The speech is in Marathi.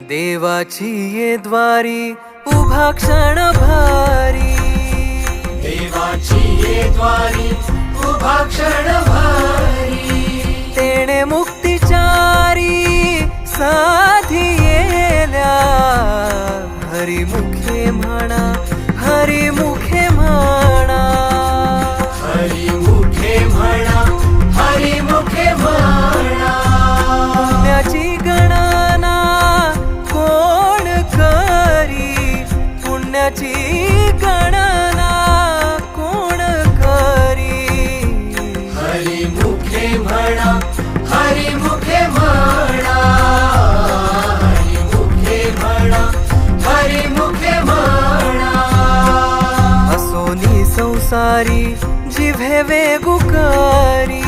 देवाची ये द्वारी उभा क्षण भारी, देवाची ये द्वारी उभा क्षण भारी, तेणे मुक्तिचारी साधी येल्या, हरिमुखे म्हणा हरिमुखे म्हणा, हरिमुखे म्हणा हरिमुखे म्हणा, पुण्याची गणना कोण करी, पुण्याची गणना कोण करी, हरिमुखे म्हणा हरिमुखे म्हणा, हरिमुखे म्हणा हरिमुखे म्हणा, असोनी संसारी जिव्हे वेगुकारी,